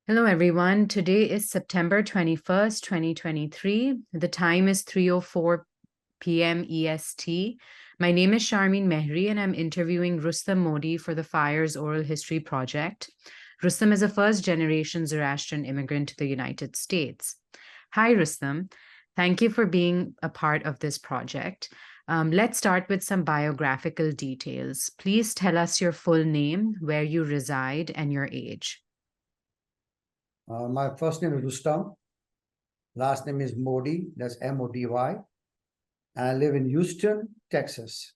Hello, everyone. Today is September 21st, 2023. The time is 3:04 p.m. EST. My name is Sharmeen Mehri, and I'm interviewing Rustom Mody for the FIRE's Oral History Project. Rustom is a first-generation Zoroastrian immigrant to the United States. Hi, Rustom. Thank you for being a part of this project. Let's start with some biographical details. Please tell us your full name, where you reside, and your age. My first name is Rustom. Last name is Mody. That's M-O-D-Y. And I live in Houston, Texas.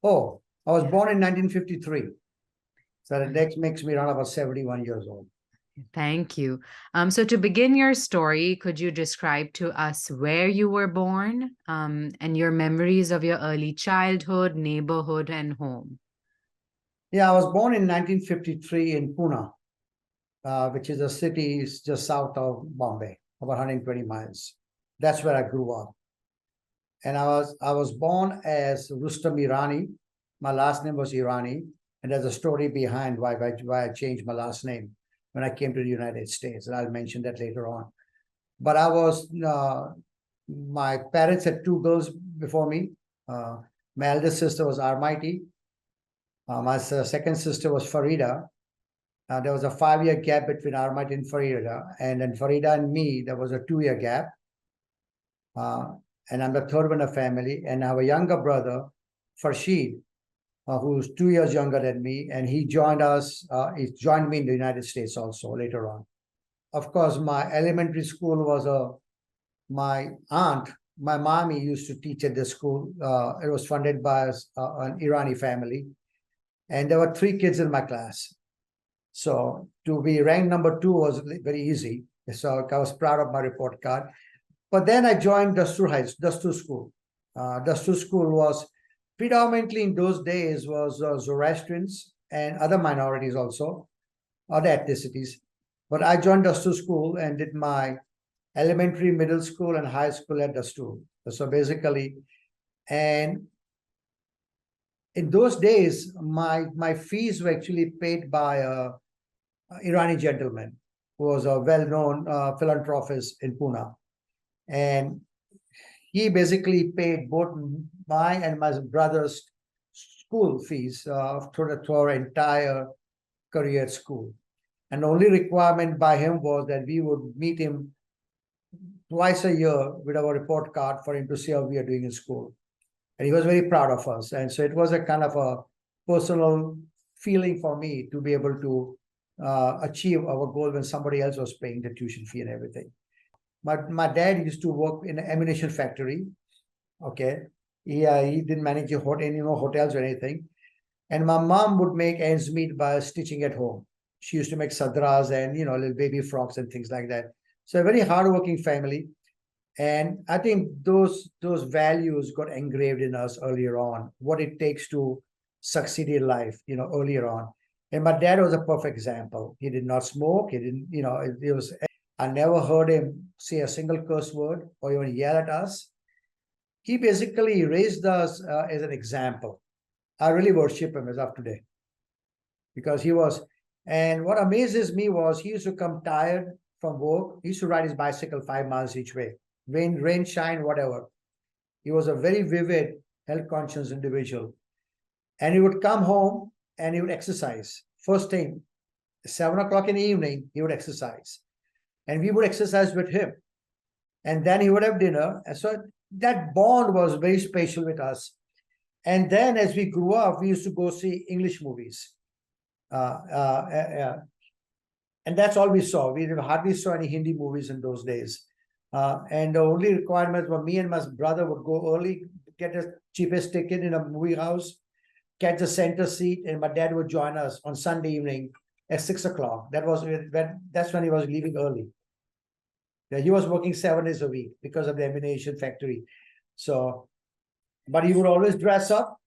Oh, I was born in 1953. So that makes me around about 71 years old. Thank you. So to begin your story, could you describe to us where you were born, and your memories of your early childhood, neighborhood, and home? Yeah, I was born in 1953 in Poona, which is a city just south of Bombay, about 120 miles. That's where I grew up. And I was born as Rustom Irani. My last name was Irani, and there's a story behind why I changed my last name when I came to the United States, and I'll mention that later on. But my parents had two girls before me. My eldest sister was Armighty. My second sister was Farida. There was a 5-year gap between Armighty and Farida. And then Farida and me, there was a 2-year gap. And I'm the third one in the family. And I have a younger brother, Farshid, who's 2 years younger than me. And he joined me in the United States also later on. Of course, my elementary school was my aunt, my mommy used to teach at the school. It was funded by an Irani family. And there were 3 kids in my class. So to be ranked number 2 was very easy. So I was proud of my report card. But then I joined Dastur School. Dastur School was predominantly in those days was Zoroastrians and other minorities also, other ethnicities. But I joined Dastur School and did my elementary, middle school, and high school at Dastur. So basically, and in those days, my fees were actually paid by a Irani gentleman who was a well-known philanthropist in Poona. And he basically paid both my and my brother's school fees through our entire career at school. And the only requirement by him was that we would meet him twice a year with our report card for him to see how we are doing in school. And he was very proud of us. And so it was a kind of a personal feeling for me to be able to achieve our goal when somebody else was paying the tuition fee and everything. My dad used to work in an ammunition factory. Okay, he didn't manage any hotels or anything. And my mom would make ends meet by stitching at home. She used to make sadras and little baby frocks and things like that. So a very hardworking family. And I think those values got engraved in us earlier on, what it takes to succeed in life, earlier on. And my dad was a perfect example. He did not smoke. He didn't, I never heard him say a single curse word or even yell at us. He basically raised us as an example. I really worship him as of today because he was, and what amazes me was he used to come tired from work. He used to ride his bicycle 5 miles each way, rain, shine, whatever. He was a very vivid, health-conscious individual. And he would come home and he would exercise. First thing, 7 o'clock in the evening, he would exercise. And we would exercise with him. And then he would have dinner. And so that bond was very special with us. And then as we grew up, we used to go see English movies. And that's all we saw. We hardly saw any Hindi movies in those days. And the only requirement was me and my brother would go early, get the cheapest ticket in a movie house, catch the center seat, and my dad would join us on Sunday evening at 6 o'clock. That's when he was leaving early. He was working 7 days a week because of the ammunition factory. So, but he would always dress up.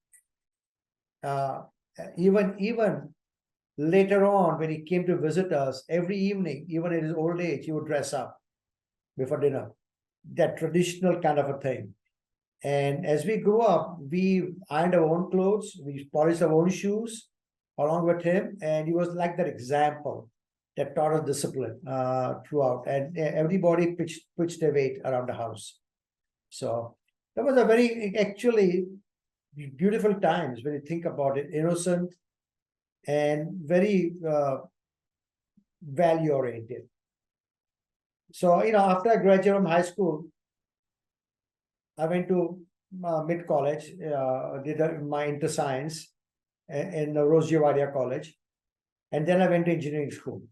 Even later on, when he came to visit us every evening, even in his old age, he would dress up before dinner. That traditional kind of a thing. And as we grew up, we ironed our own clothes, we polished our own shoes along with him, and he was like that example. that taught us discipline throughout, and everybody pitched their weight around the house. So that was a very actually beautiful times when you think about it, innocent and very value oriented. So, after I graduated from high school, I went to mid college, did my inter science in the Rose Jevadia College, and then I went to engineering school.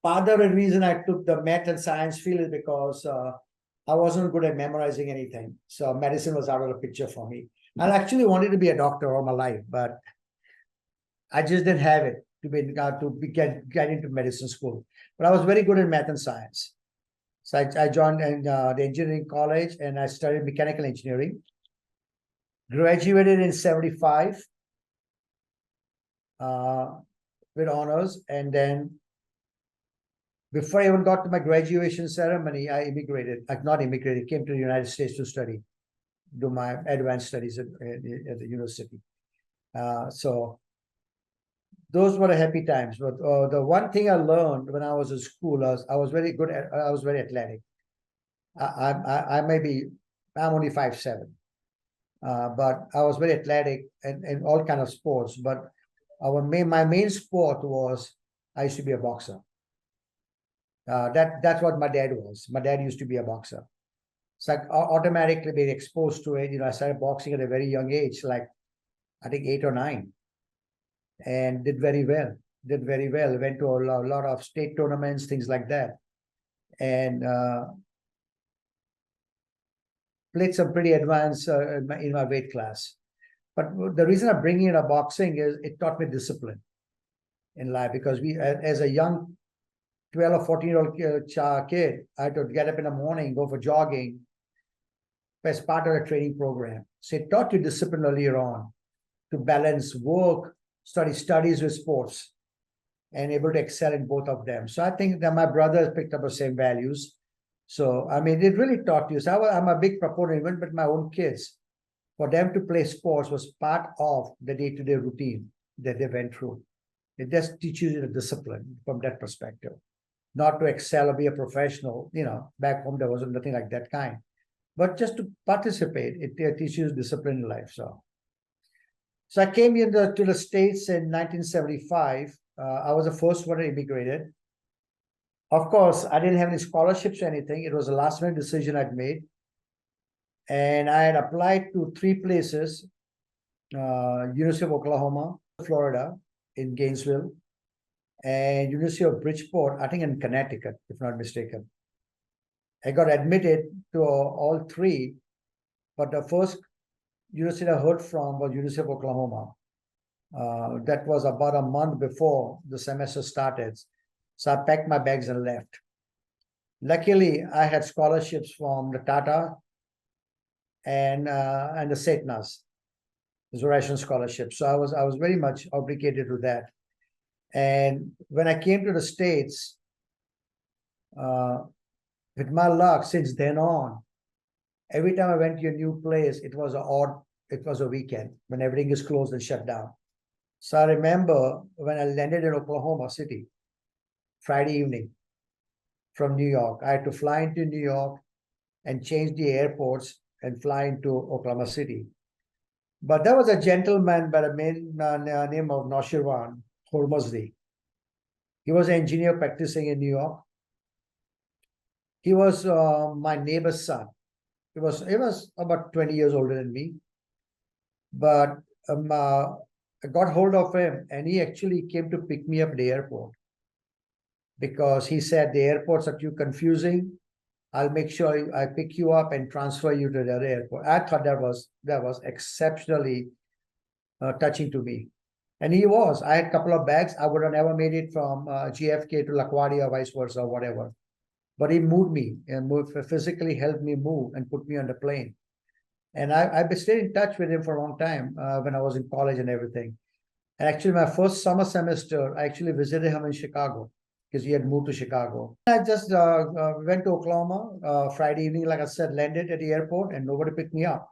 Part of the reason I took the math and science field is because I wasn't good at memorizing anything. So medicine was out of the picture for me. I actually wanted to be a doctor all my life, but I just didn't have it to get into medicine school. But I was very good in math and science. So I joined the engineering college and I studied mechanical engineering. Graduated in 75 with honors. And then before I even got to my graduation ceremony, I immigrated. I not immigrated, came to the United States to study, do my advanced studies at the university. So those were the happy times. But the one thing I learned when I was in school was I was very good at, I was very athletic. I'm only 5'7", but I was very athletic and all kind of sports. But my main sport was I used to be a boxer. That's what my dad was. My dad used to be a boxer. So I automatically being exposed to it. I started boxing at a very young age, like I think 8 or 9. And did very well. Went to a lot of state tournaments, things like that. And played some pretty advanced in my weight class. But the reason I'm bringing in a boxing is it taught me discipline in life, because as a young 12 or 14-year-old kid, I had to get up in the morning, go for jogging as part of the training program. So it taught you discipline earlier on to balance work, studies with sports, and able to excel in both of them. So I think that my brother has picked up the same values. So, I mean, it really taught you. So I'm a big proponent, even with my own kids. For them to play sports was part of the day-to-day routine that they went through. It just teaches you the discipline from that perspective. Not to excel or be a professional. Back home, there wasn't nothing like that kind. But just to participate, it teaches you discipline in life. So I came to the States in 1975. I was the first one who immigrated. Of course, I didn't have any scholarships or anything. It was a last-minute decision I'd made. And I had applied to 3 places, University of Oklahoma, Florida, in Gainesville, and University of Bridgeport, I think in Connecticut, if not mistaken. I got admitted to all 3, but the first university I heard from was University of Oklahoma. That was about a month before the semester started. So I packed my bags and left. Luckily, I had scholarships from the Tata and the Setnas, Zoroastrian scholarship. So I was very much obligated to that. And when I came to the States, with my luck, since then on, every time I went to a new place, it was a weekend when everything is closed and shut down. So I remember when I landed in Oklahoma City, Friday evening from New York, I had to fly into New York and change the airports and fly into Oklahoma City. But there was a gentleman by the name of Noshirwan Hormozdi. He was an engineer practicing in New York. He was my neighbor's son. He was about 20 years older than me. But I got hold of him, and he actually came to pick me up at the airport, because he said the airports are too confusing. I'll make sure I pick you up and transfer you to the other airport. I thought that was exceptionally touching to me. And he was. I had a couple of bags. I would have never made it from GFK to LaGuardia or vice versa, or whatever. But he moved me and physically helped me move and put me on the plane. And I stayed in touch with him for a long time when I was in college and everything. And actually, my first summer semester, I actually visited him in Chicago, because he had moved to Chicago. I just went to Oklahoma Friday evening, like I said, landed at the airport, and nobody picked me up.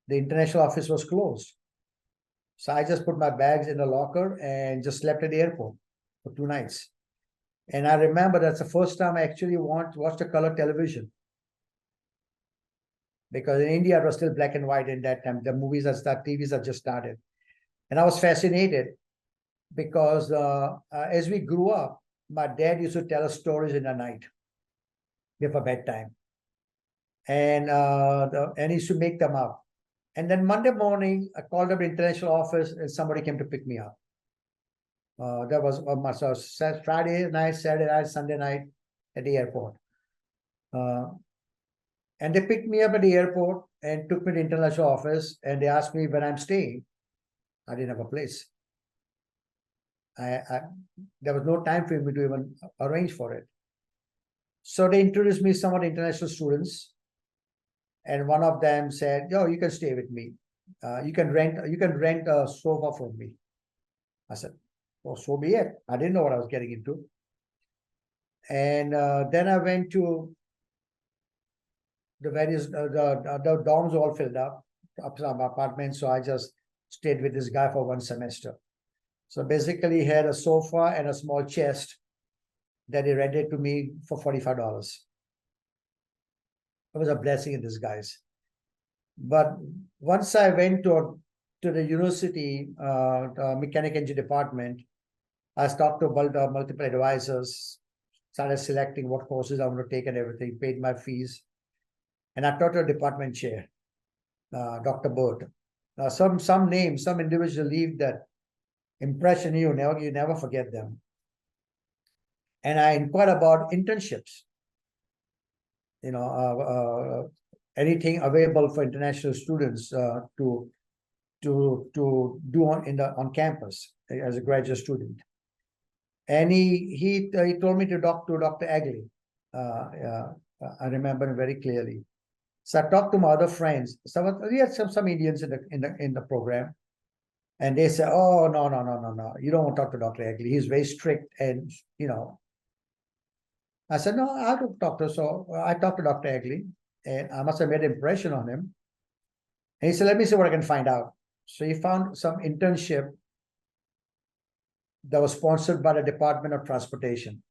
The international office was closed. So I just put my bags in the locker and just slept at the airport. for 2 nights. And I remember that's the first time I actually watched a color television. Because in India, it was still black and white in that time. The movies are start, TVs are just started. And I was fascinated because as we grew up, my dad used to tell us stories in the night before bedtime. And he used to make them up. And then Monday morning, I called up the international office and somebody came to pick me up. That was Friday night, Saturday night, Sunday night at the airport. And they picked me up at the airport and took me to the international office, and they asked me when I'm staying. I didn't have a place. There was no time for me to even arrange for it. So they introduced me to some of the international students, and one of them said, "Yo, you can stay with me. You can rent a sofa from me." I said, "Well, so be it." I didn't know what I was getting into. And then I went to the various the dorms all filled up some apartments, so I just stayed with this guy for 1 semester. So basically, he had a sofa and a small chest that he rented to me for $45. It was a blessing in disguise. But once I went to the university, the mechanic engineering department, I talked to multiple advisors, started selecting what courses I want to take and everything, paid my fees. And I talked to a department chair, Dr. Bird. Some names, some individuals leave that impression you never forget them. And I inquired about internships, anything available for international students to do on campus as a graduate student. And he told me to talk to Dr. Agley. I remember very clearly. So I talked to my other friends. We had some Indians in the program, and they said, "Oh, no, you don't want to talk to Dr. Agley. He's very strict." And I said, "No, I'll talk to her." So I talked to Dr. Agley, and I must have made an impression on him. And he said, "Let me see what I can find out." So he found some internship that was sponsored by the Department of Transportation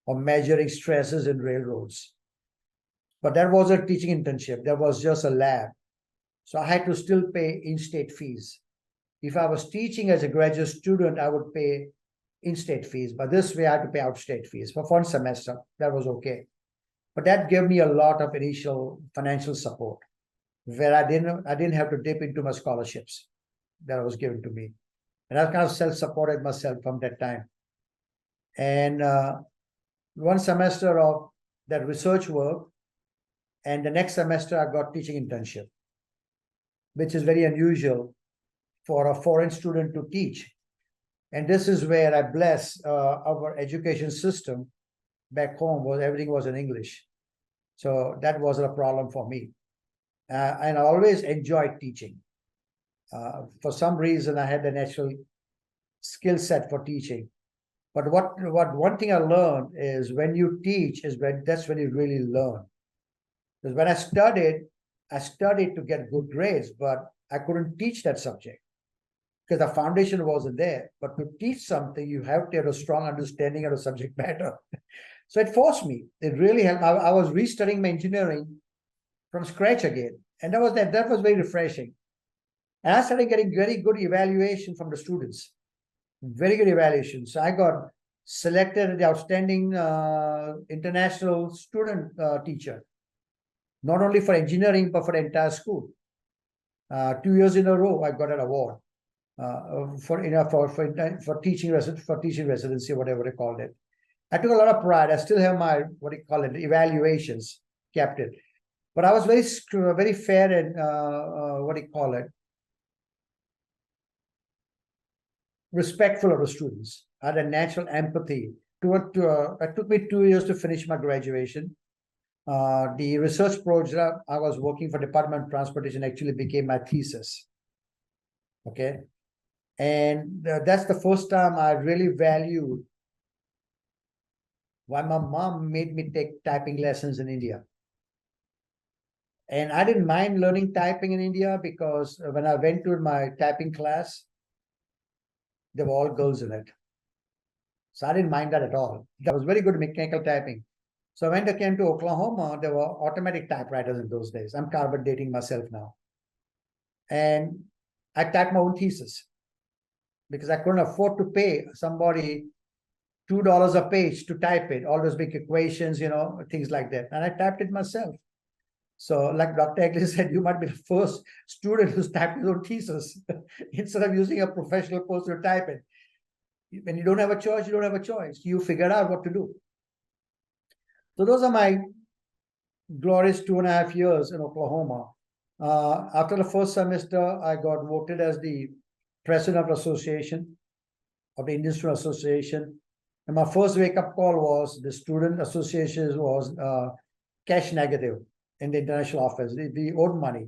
on measuring stresses in railroads. But that was a teaching internship. That was just a lab. So I had to still pay in-state fees. If I was teaching as a graduate student, I would pay in-state fees. But this way, I had to pay out-state fees for 1 semester. That was okay. But that gave me a lot of initial financial support, where I didn't have to dip into my scholarships that was given to me. And I kind of self-supported myself from that time. And 1 semester of that research work, and the next semester I got teaching internship, which is very unusual for a foreign student to teach. And this is where I bless our education system back home, was everything was in English. So that wasn't a problem for me. And I always enjoyed teaching. For some reason, I had the natural skill set for teaching. But one thing I learned is when you teach that's when you really learn. Because when I studied to get good grades, but I couldn't teach that subject because the foundation wasn't there. But to teach something, you have to have a strong understanding of the subject matter. So it forced me. It really helped. I was restudying my engineering from scratch again. And that was very refreshing. And I started getting very good evaluation from the students. Very good evaluation. So I got selected as the outstanding international student teacher, not only for engineering, but for the entire school. 2 years in a row, I got an award for teaching residency, whatever they called it. I took a lot of pride. I still have my, evaluations, kept it. But I was very fair and, respectful of the students. I had a natural empathy. It took me 2 years to finish my graduation. The research project I was working for Department of Transportation actually became my thesis. Okay. And that's the first time I really valued why my mom made me take typing lessons in India. And I didn't mind learning typing in India because when I went to my typing class, there were all girls in it. So I didn't mind that at all. I was very good at mechanical typing. So when I came to Oklahoma, there were automatic typewriters in those days. I'm carbon dating myself now. And I typed my own thesis because I couldn't afford to pay somebody $2 a page to type it, all those big equations, things like that. And I typed it myself. So like Dr. Egley said, you might be the first student who's typed his own thesis instead of using a professional person to type it. When you don't have a choice, you don't have a choice. You figure out what to do. So those are my glorious 2.5 years in Oklahoma. After the first semester, I got voted as the president of the association, of the Indian Student Association. And my first wake-up call was the student association was cash negative in the international office. We owed money.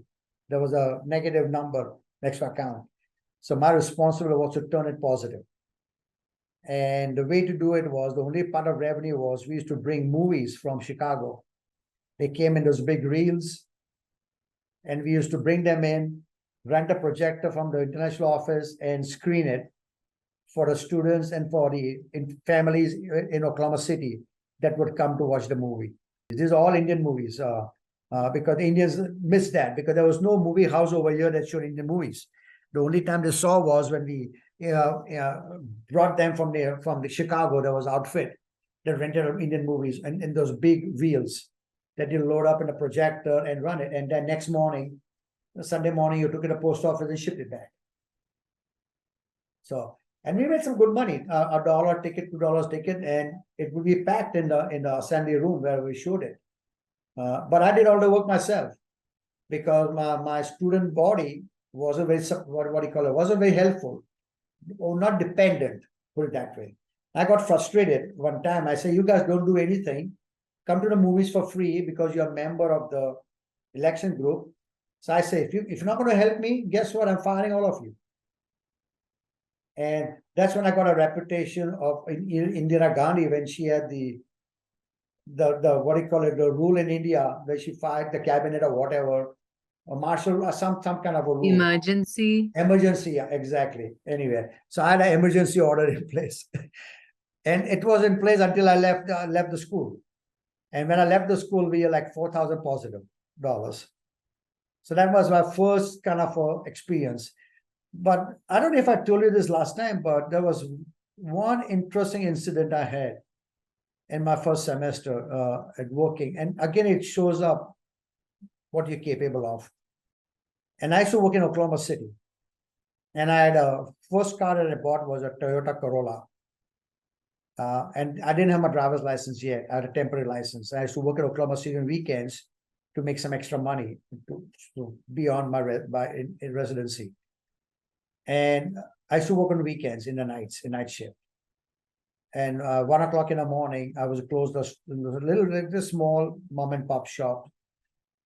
There was a negative number next to account. So my responsibility was to turn it positive. And the way to do it was, the only part of revenue was we used to bring movies from Chicago. They came in those big reels, and we used to bring them in, rent a projector from the international office and screen it for the students and for the families in Oklahoma City that would come to watch the movie. These are all Indian movies because Indians missed that because there was no movie house over here that showed Indian movies. The only time they saw was when we brought them from the Chicago. There was outfit that rented Indian movies and those big reels that you load up in a projector and run it. And then next morning, Sunday morning, you took it to the post office and shipped it back. So, and we made some good money, $1 ticket, $2 ticket, and it would be packed in the assembly room where we showed it. But I did all the work myself because my student body wasn't very, what do you call it, wasn't very helpful or not dependent, put it that way. I got frustrated one time. I said, you guys don't do anything. Come to the movies for free because you're a member of the election group. So I say, if you're not going to help me, guess what? I'm firing all of you. And that's when I got a reputation of Indira Gandhi when she had the what do you call it, the rule in India where she fired the cabinet or whatever, or martial or some kind of a rule. Emergency. Yeah, exactly. Anyway, so I had an emergency order in place. And it was in place until I left the school. And when I left the school, we were like $4,000 positive. So that was my first kind of experience. But I don't know if I told you this last time, but there was one interesting incident I had in my first semester at working. And again, it shows up what you're capable of. And I used to work in Oklahoma City. And I had a first car that I bought was a Toyota Corolla. And I didn't have my driver's license yet. I had a temporary license. I used to work at Oklahoma City on weekends to make some extra money to be on my in residency. And I used to work on weekends in the night shift. And 1 o'clock in the morning, I was closed a little small mom and pop shop,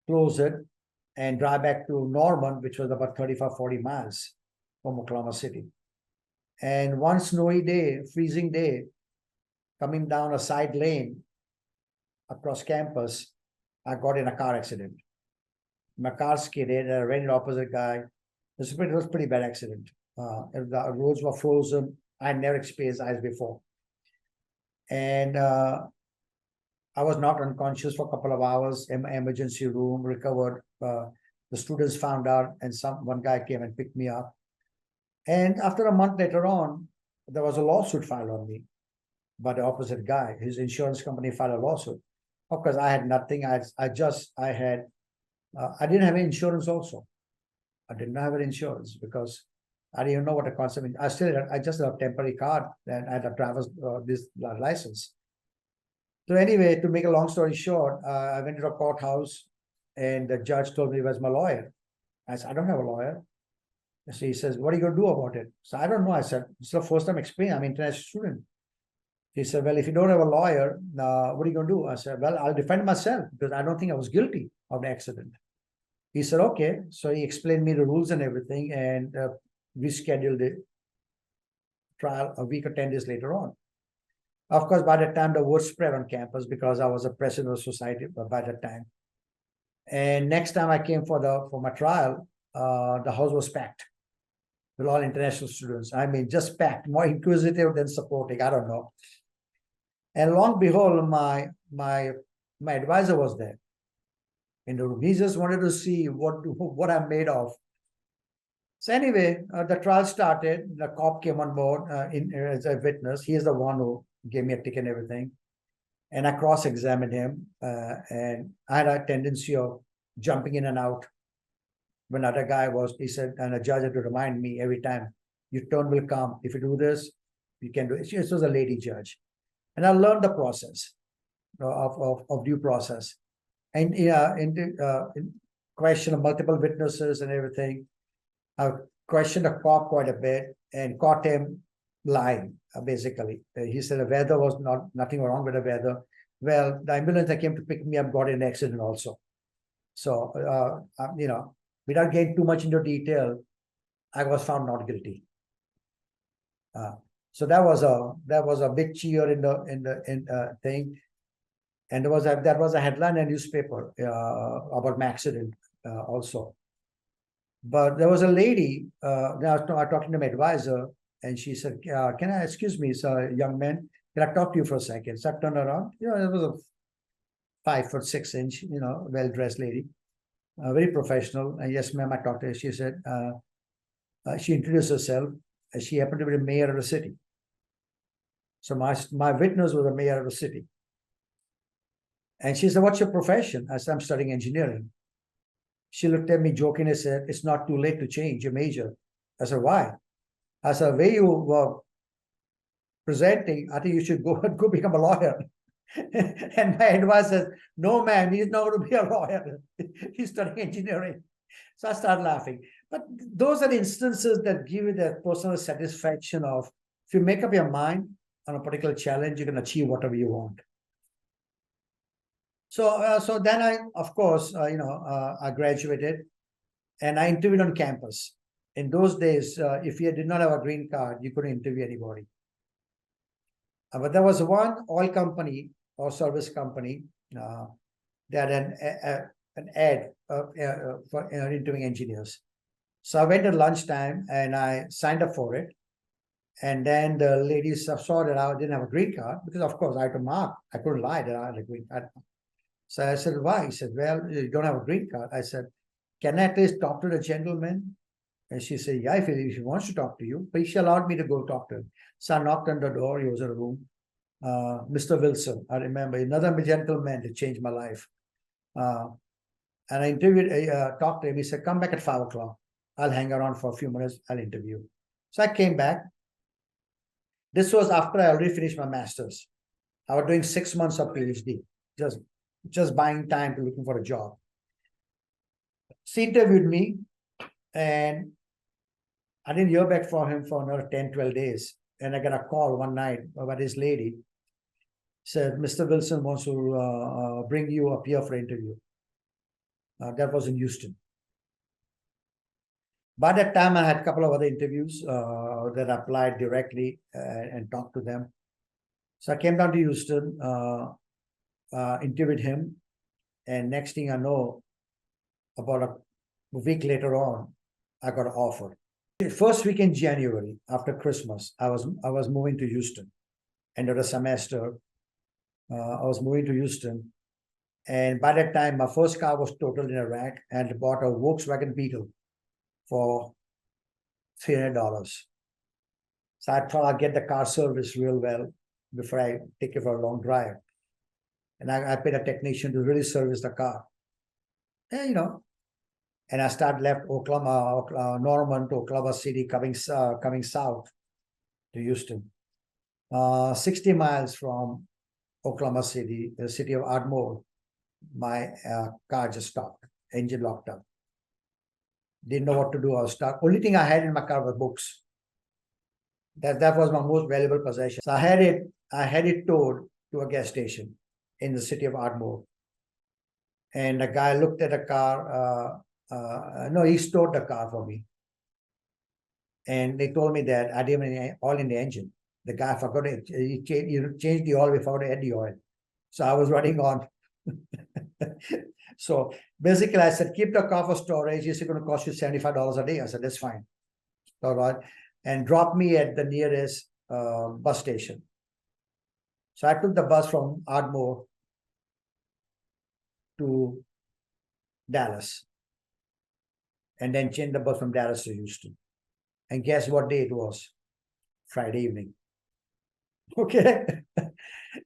close it, and drive back to Norman, which was about 35, 40 miles from Oklahoma City. And one snowy day, freezing day, coming down a side lane across campus, I got in a car accident. My car skidded, and I ran into the opposite guy. It was a pretty bad accident. The roads were frozen. I had never experienced ice before. And I was knocked unconscious for a couple of hours in my emergency room, recovered. The students found out, and one guy came and picked me up. And after a month later on, there was a lawsuit filed on me by the opposite guy. His insurance company filed a lawsuit. Of course, I had nothing. I didn't have insurance also. I did not have an insurance because I didn't even know what the concept is. I just had a temporary card and I had a driver's license. So anyway, to make a long story short, I went to a courthouse and the judge told me, where's my lawyer? I said, I don't have a lawyer. So he says, what are you going to do about it? So I don't know. I said, it's the first time explaining. I'm an international student. He said, well, if you don't have a lawyer, what are you going to do? I said, well, I'll defend myself because I don't think I was guilty of the accident. He said, okay. So he explained me the rules and everything, and we scheduled the trial a week or 10 days later on. Of course, by that time, the word spread on campus because I was a president of the society by that time. And next time I came for my trial, the house was packed. We're all international students. I mean, just packed, more inquisitive than supporting. I don't know. And long and behold, my advisor was there in the room. He just wanted to see what I'm made of. So anyway, the trial started. The cop came on board as a witness. He is the one who gave me a ticket and everything. And I cross-examined him. And I had a tendency of jumping in and out. When other guy he said, and the judge had to remind me every time, your turn will come. If you do this, you can do it. This was a lady judge. And I learned the process of due process. And in question of multiple witnesses and everything, I questioned the cop quite a bit and caught him lying, basically. He said the weather was nothing wrong with the weather. Well, the ambulance that came to pick me up got in an accident also. So, without getting too much into detail, I was found not guilty. So that was a big cheer in the thing, and that was a headline in a newspaper about my accident also. But there was a lady. I was talking to my advisor, and she said, "Can I excuse me, sir, young man? Can I talk to you for a second?" So I turned around. It was a 5'6" well-dressed lady, very professional. And yes, ma'am, I talked to her. She said she introduced herself. And she happened to be the mayor of the city. So my witness was the mayor of the city. And she said, "What's your profession?" I said, "I'm studying engineering." She looked at me jokingly and said, "It's not too late to change your major." I said, "Why?" I said, "The way you were presenting, I think you should go become a lawyer." And my advisor says, "No, ma'am, he's not going to be a lawyer. He's studying engineering." So I started laughing. But those are the instances that give you that personal satisfaction of, if you make up your mind on a particular challenge, you can achieve whatever you want. So then of course, I graduated and I interviewed on campus. In those days, if you did not have a green card, you couldn't interview anybody. But there was one oil company or service company that had an ad for interviewing engineers. So I went at lunchtime and I signed up for it. And then the ladies saw that I didn't have a green card, because of course I had to mark. I couldn't lie that I had a green card. So I said, "Why?" He said, "Well, you don't have a green card." I said, "Can I at least talk to the gentleman?" And she said, "Yeah, if he wants to talk to you." But she allowed me to go talk to him. So I knocked on the door. He was in a room. Mr. Wilson, I remember, another gentleman that changed my life. And I talked to him. He said, "Come back at 5 o'clock. I'll hang around for a few minutes. I'll interview." So I came back. This was after I already finished my master's. I was doing 6 months of PhD, just buying time to looking for a job. She interviewed me, and I didn't hear back from him for another 10, 12 days. And I got a call one night about this lady. Said, "Mr. Wilson wants to bring you up here for an interview." That was in Houston. By that time, I had a couple of other interviews that I applied directly and talked to them. So I came down to Houston, interviewed him, and next thing I know, about a week later on, I got an offer. The first week in January, after Christmas, I was moving to Houston. End of the semester, I was moving to Houston. And by that time, my first car was totaled in Iraq, and I bought a Volkswagen Beetle for $300. So I thought I'd get the car serviced real well before I take it for a long drive. And I paid a technician to really service the car. And, and I left Oklahoma, Norman to Oklahoma City, coming south to Houston. 60 miles from Oklahoma City, the city of Ardmore, my car just stopped, engine locked up. Didn't know what to do. I was stuck. Only thing I had in my car were books. That was my most valuable possession. So I had it towed to a gas station in the city of Ardmore. And the guy looked at the car. No, he stored the car for me. And they told me that I didn't have any oil in the engine. The guy forgot it. He changed the oil before they had the oil. So I was running on. So basically I said, "Keep the car for storage. It's going to cost you $75 a day." I said, "That's fine." all right, and dropped me at the nearest bus station. So I took the bus from Ardmore to Dallas, and then changed the bus from Dallas to Houston. And guess what day it was? Friday evening. Okay.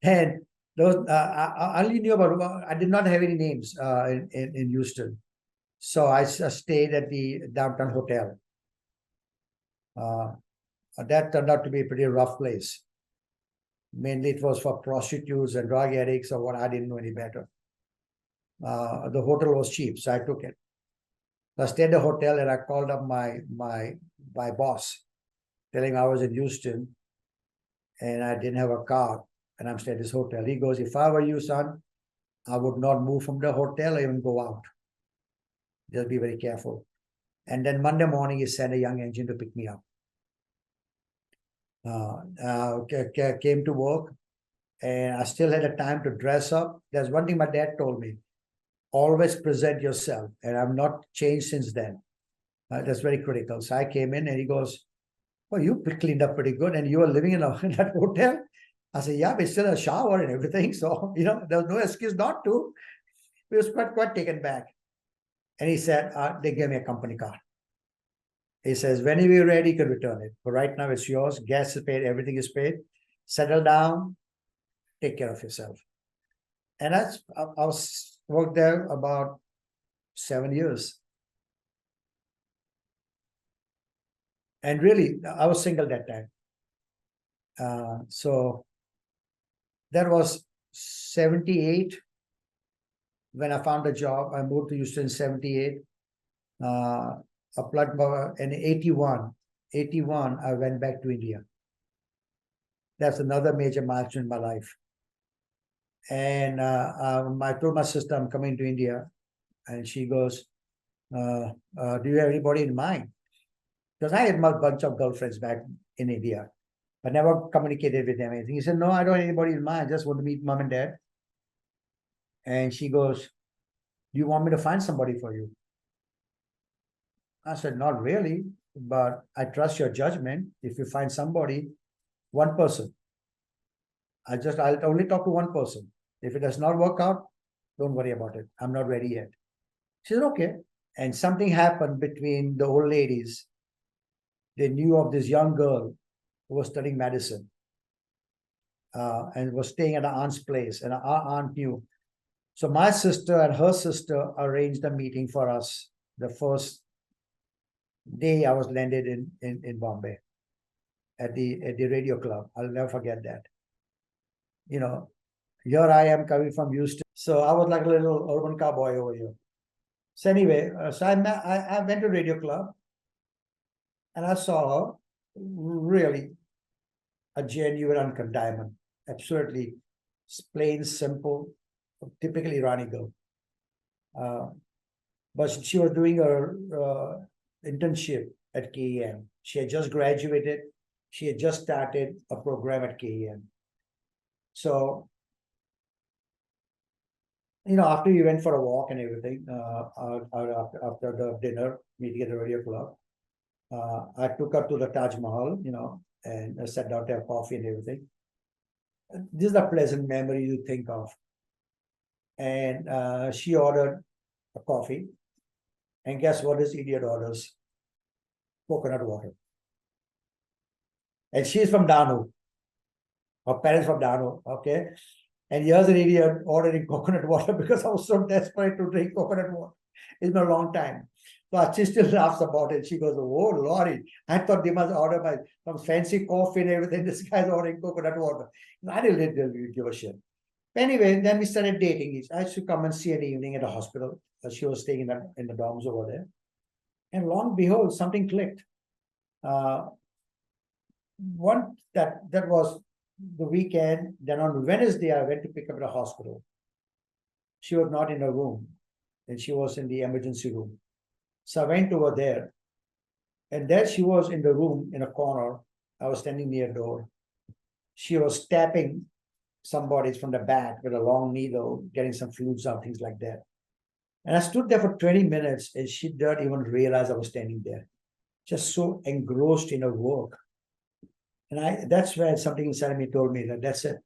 And those I only knew about, I did not have any names in Houston. So I stayed at the downtown hotel. That turned out to be a pretty rough place. Mainly it was for prostitutes and drug addicts, or what, I didn't know any better. The hotel was cheap, so I took it. So I stayed at the hotel and I called up my boss, telling him I was in Houston and I didn't have a car and I'm staying at this hotel. He goes, if I were you, son, I would not move from the hotel or even go out. Just be very careful. And then Monday morning, he sent a young engine to pick me up. Came to work, and I still had a time to dress up. There's one thing my dad told me: always present yourself, and I've not changed since then. That's very critical. So I came in, and he goes, "Well, you cleaned up pretty good, and you were living in that hotel." I said, "Yeah, but still a shower and everything, so there's no excuse not to." He was quite taken back, and he said, "They gave me a company car." He says, whenever you're ready, you can return it. But right now it's yours. Gas is paid. Everything is paid. Settle down. Take care of yourself. And I worked there about 7 years. And really, I was single that time. So that was 78. When I found a job, I moved to Houston in 78. Applied in 81, I went back to India. That's another major milestone in my life. And I told my sister I'm coming to India, and she goes, "Do you have anybody in mind?" Because I had a bunch of girlfriends back in India, but never communicated with them anything. He said, "No, I don't have anybody in mind. I just want to meet mom and dad." And she goes, "Do you want me to find somebody for you?" I said, "Not really, but I trust your judgment. If you find somebody, one person, I'll only talk to one person. If it does not work out, don't worry about it. I'm not ready yet." She said, "Okay." And something happened between the old ladies. They knew of this young girl who was studying medicine and was staying at her aunt's place, and our aunt knew. So my sister and her sister arranged a meeting for us the first day I was landed in Bombay at the radio club. I'll never forget that. Here I am coming from Houston. So I was like a little urban cowboy over here. So anyway, so I went to radio club and I saw her, really a genuine uncut diamond. Absolutely plain, simple, typically Irani girl. But she was doing her internship at KEM. She had just graduated. She had just started a program at KEM. So, after we went for a walk and everything, after the dinner meeting at the radio club, I took her to the Taj Mahal, and I sat down to have coffee and everything. This is a pleasant memory you think of. And she ordered a coffee. And guess what this idiot orders? Coconut water. And she's from Danu. Her parents from Danu, okay? And here's an idiot ordering coconut water because I was so desperate to drink coconut water. It's been a long time. So she still laughs about it. She goes, "Oh, Lordy, I thought they must order some fancy coffee and everything. This guy's ordering coconut water." I didn't give a shit. Anyway, then we started dating. I used to come and see her in the evening at the hospital. She was staying in the dorms over there. And lo and behold, something clicked. That was the weekend. Then on Wednesday, I went to pick up at the hospital. She was not in her room, and she was in the emergency room. So I went over there, and there she was in the room in a corner. I was standing near the door. She was tapping somebody from the back with a long needle, getting some fluids out, things like that. And I stood there for 20 minutes, and she didn't even realize I was standing there. just so engrossed in her work. And that's where something inside me told me that that's it.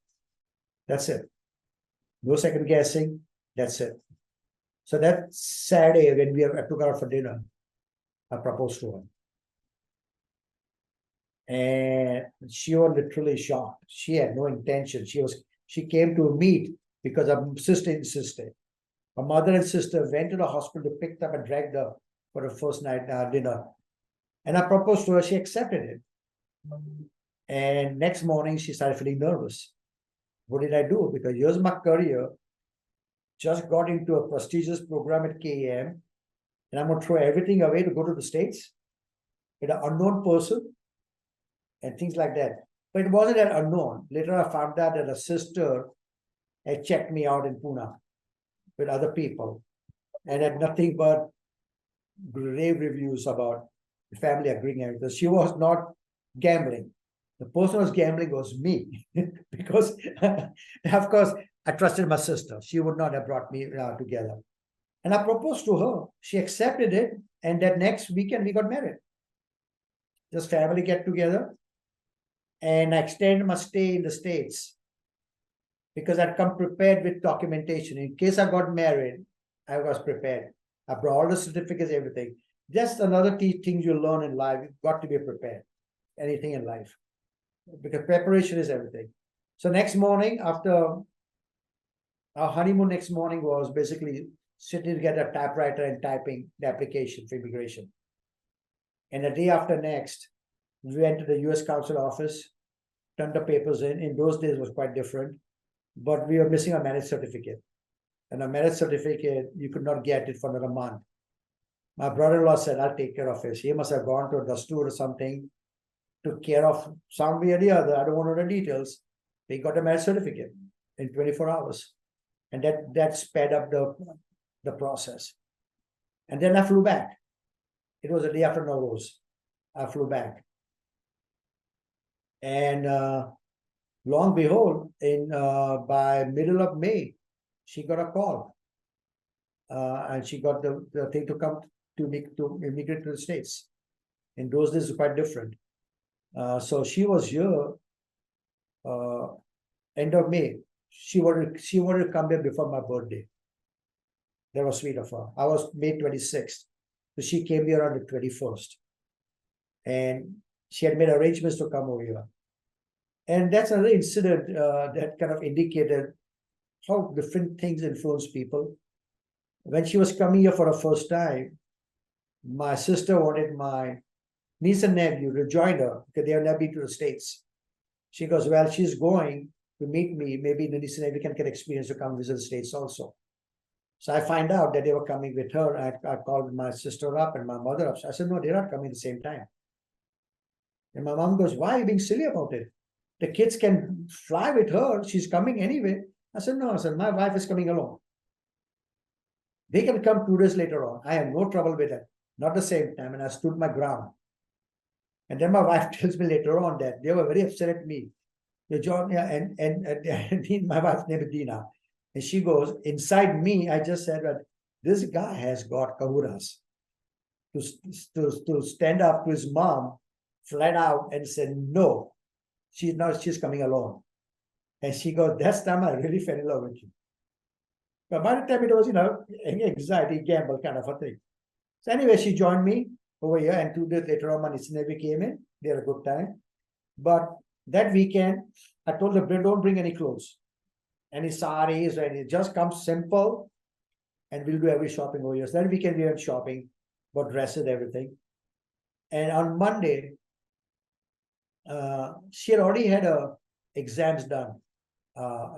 That's it. No second guessing. That's it. So that Saturday, when I took her out for dinner, I proposed to her. And she was literally shocked. She had no intention. She came to meet because her sister insisted. Her mother and sister went to the hospital, picked up and dragged her for the first night dinner. And I proposed to her, she accepted it. And next morning, she started feeling nervous. What did I do? Because here's my career, just got into a prestigious program at KEM, and I'm going to throw everything away to go to the States with an unknown person and things like that. But it wasn't that unknown. Later, I found out that a sister had checked me out in Poona with other people and had nothing but rave reviews about the family agreeing everything. She was not gambling. The person who was gambling was me because, of course, I trusted my sister. She would not have brought me together. And I proposed to her. She accepted it. And that next weekend, we got married. Just family get together. And I extended my stay in the States because I'd come prepared with documentation. In case I got married, I was prepared. I brought all the certificates, everything. Just another thing you learn in life. You've got to be prepared. Anything in life. Because preparation is everything. So next morning, after our honeymoon, next morning was basically sitting together, typewriter and typing the application for immigration. And the day after next, we went to the US Consul office, turned the papers in. In those days, it was quite different. But we were missing a marriage certificate. And a marriage certificate, you could not get it for another month. My brother-in-law said, I'll take care of it. He must have gone to the store or something, took care of some way or the other. I don't want to know the details. They got a marriage certificate in 24 hours. And that sped up the process. And then I flew back. It was the day after Nowruz. I flew back. And lo and behold, by middle of May, she got a call. And she got the thing to come to immigrate to the States. In those days, it's quite different. So she was here end of May. She wanted to come here before my birthday. That was sweet of her. I was May 26th. So she came here on the 21st. And she had made arrangements to come over here. And that's another incident that kind of indicated how different things influence people. When she was coming here for the first time, my sister wanted my niece and nephew to join her because they have never been to the States. She goes, well, she's going to meet me. Maybe the niece and nephew can get experience to come visit the States also. So I find out that they were coming with her. I called my sister up and my mother up. I said, no, they're not coming at the same time. And my mom goes, why are you being silly about it? The kids can fly with her. She's coming anyway. I said, no, my wife is coming along. They can come 2 days later on. I have no trouble with that. Not the same time. And I stood my ground. And then my wife tells me later on that they were very upset at me. And my wife's name is Dina. And she goes, inside me, I just said that this guy has got kahuras to stand up to his mom flat out and said, no, she's coming alone. And she goes, that's the time I really fell in love with you. But by the time it was, anxiety, gamble kind of a thing. So anyway, she joined me over here, and 2 days later on, my niece and nephew came in. They had a good time. But that weekend, I told them, don't bring any clothes, any saris, or anything. Just come simple, and we'll do every shopping over here. So that weekend, we went shopping, bought dresses, everything. And on Monday, she had already had her exams done.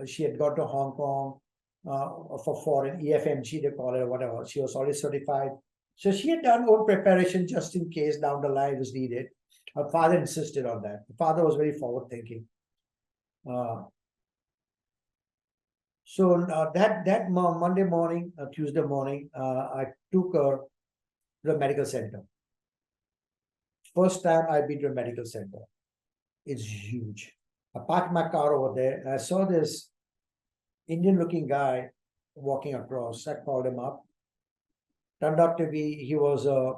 She had gone to Hong Kong for foreign EFMG, they call it, or whatever. She was already certified. So she had done own preparation just in case down the line was needed. Her father insisted on that. The father was very forward-thinking. So that Monday morning, Tuesday morning, I took her to the medical center. First time I've been to a medical center. It's huge. I parked my car over there, and I saw this Indian-looking guy walking across. I called him up. Turned out to be he was a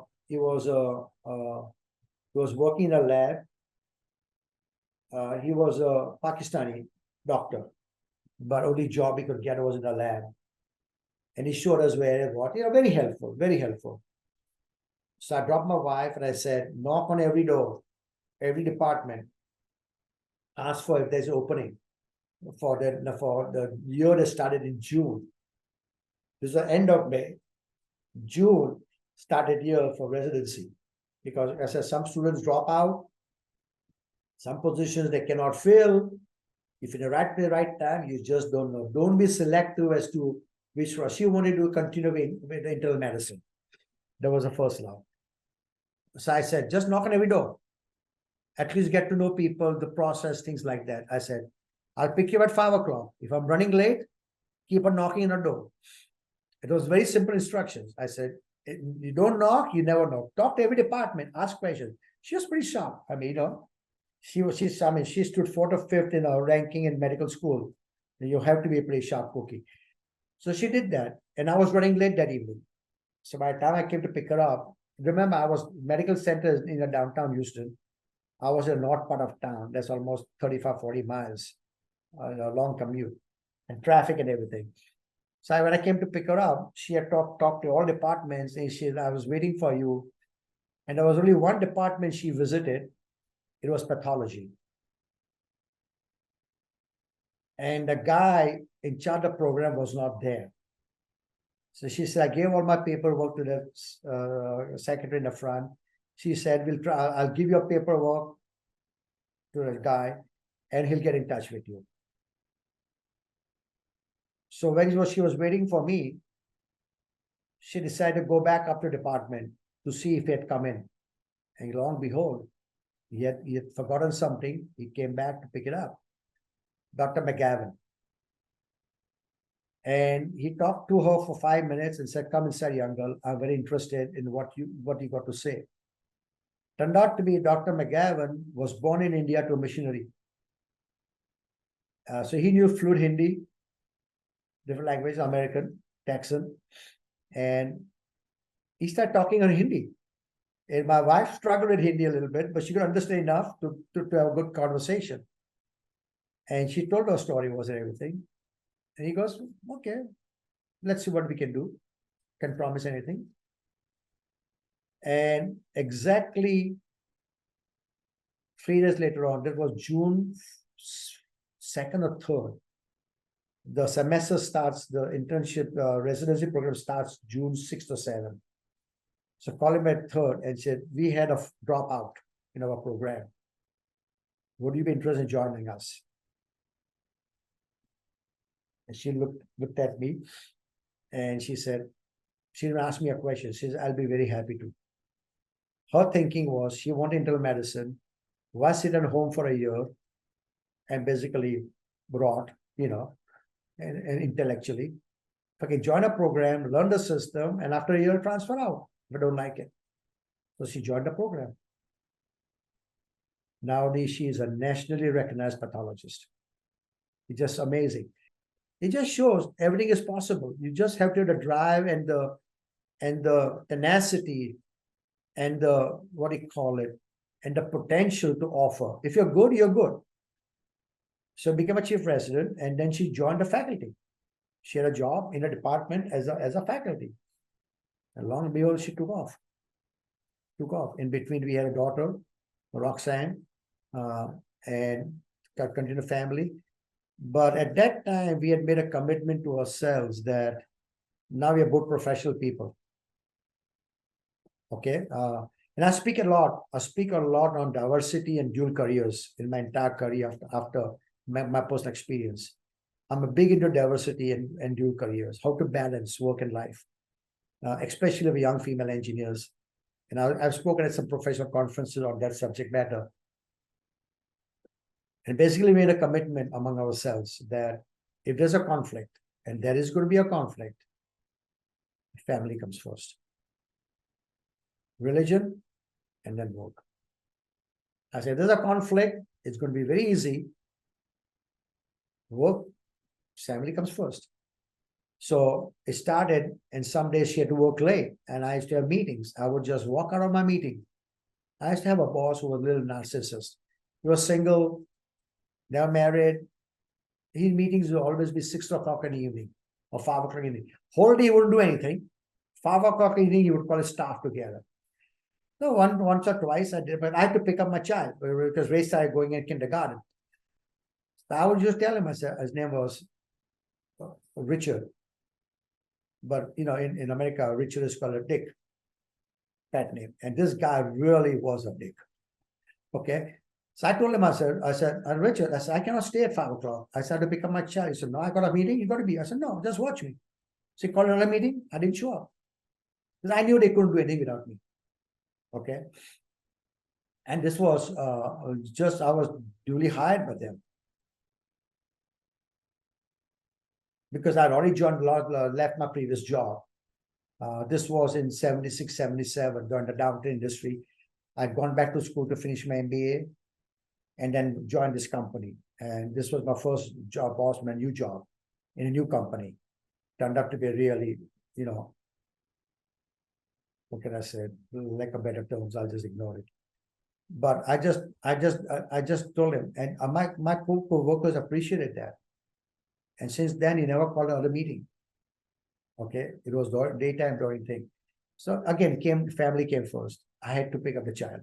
He was working in a lab. He was a Pakistani doctor, but only job he could get was in a lab. And he showed us where and what, very helpful, very helpful. So I dropped my wife and I said, knock on every door, every department, ask for if there's an opening for the year that started in June. This is the end of May. June started year for residency, because as I said, some students drop out, some positions they cannot fill. If you're at the right time, you just don't know. Don't be selective as to which one. She wanted to continue with internal medicine. That was the first love. So I said, just knock on every door. At least get to know people, the process, things like that. I said, I'll pick you at 5 o'clock. If I'm running late, keep on knocking on the door. It was very simple instructions. I said, you don't knock, you never knock. Talk to every department, ask questions. She was pretty sharp. I mean, she stood 4th or 5th in our ranking in medical school. You have to be a pretty sharp cookie. So she did that. And I was running late that evening. So by the time I came to pick her up, remember, I was medical center in the downtown Houston. I was in the north part of town. That's almost 35, 40 miles, a long commute and traffic and everything. So when I came to pick her up, she had talked to all departments, and she said, I was waiting for you. And there was only one department she visited. It was pathology. And the guy in charge of the program was not there. So she said, I gave all my paperwork to the secretary in the front. She said, I'll give your paperwork to the guy and he'll get in touch with you. So when she was waiting for me, she decided to go back up to the department to see if he had come in. And lo and behold, he had forgotten something. He came back to pick it up. Dr. McGavin. And he talked to her for 5 minutes and said, come inside, young girl. I'm very interested in what you got to say. Turned out to be Dr. McGavin was born in India to a missionary. So he knew fluent Hindi, different language, American, Texan. And he started talking in Hindi. And my wife struggled with Hindi a little bit, but she could understand enough to have a good conversation. And she told her story, was everything. And he goes, okay, let's see what we can do. Can't promise anything. And exactly 3 days later on, that was June 2nd or 3rd. The semester starts, the internship residency program starts June 6th or 7th. So call him at 3rd and said, we had a dropout in our program. Would you be interested in joining us? And she looked at me and she said, she didn't ask me a question. She said, I'll be very happy to. Her thinking was she wanted internal medicine, was sit at home for a year and basically brought, and intellectually. If I can join a program, learn the system, and after a year transfer out, but don't like it. So she joined the program. Nowadays, she is a nationally recognized pathologist. It's just amazing. It just shows everything is possible. You just have to have the drive and the tenacity and the, and the potential to offer. If you're good, you're good. So became a chief resident, and then she joined the faculty. She had a job in a department as a faculty. And long and behold, she took off. In between, we had a daughter, Roxanne, and continued family. But at that time, we had made a commitment to ourselves that now we are both professional people. Okay. And I speak a lot. I speak a lot on diversity and dual careers in my entire career after my personal experience. I'm big into diversity and dual careers, how to balance work and life, especially with young female engineers. And I've spoken at some professional conferences on that subject matter. And basically made a commitment among ourselves that if there's a conflict, and there is going to be a conflict, family comes first. Religion, and then work. I said, there's a conflict, it's going to be very easy. Work, family comes first. So it started, and some days she had to work late, and I used to have meetings. I would just walk out of my meeting I used to have a boss who was a little narcissist. He was single, never married. His meetings would always be 6 o'clock in the evening or 5 o'clock in the evening. Whole day he wouldn't do anything. 5 o'clock in the evening, he would call his staff together. So once or twice I did, but I had to pick up my child because Ray started going in kindergarten. So I would just tell him, I said, his name was Richard. But, you know, in America, Richard is called a Dick, pet name. And this guy really was a Dick. Okay. So I told him, I said, Richard, I said, I cannot stay at 5 o'clock. I said, to pick up my child. He said, no, I got a meeting. You got to be. I said, no, just watch me. So he called another meeting. I didn't show up. Because I knew they couldn't do anything without me. Okay. And this was I was duly hired by them. Because I'd already left my previous job. This was in 76, 77, during the downtown industry. I'd gone back to school to finish my MBA and then joined this company. And this was my first job, my new job in a new company. Turned out to be really, you know, what can I say? Lack of better terms, I'll just ignore it. But I just told him, and my co-workers appreciated that. And since then, he never called another meeting. Okay, it was daytime during thing. So again, family came first. I had to pick up the child.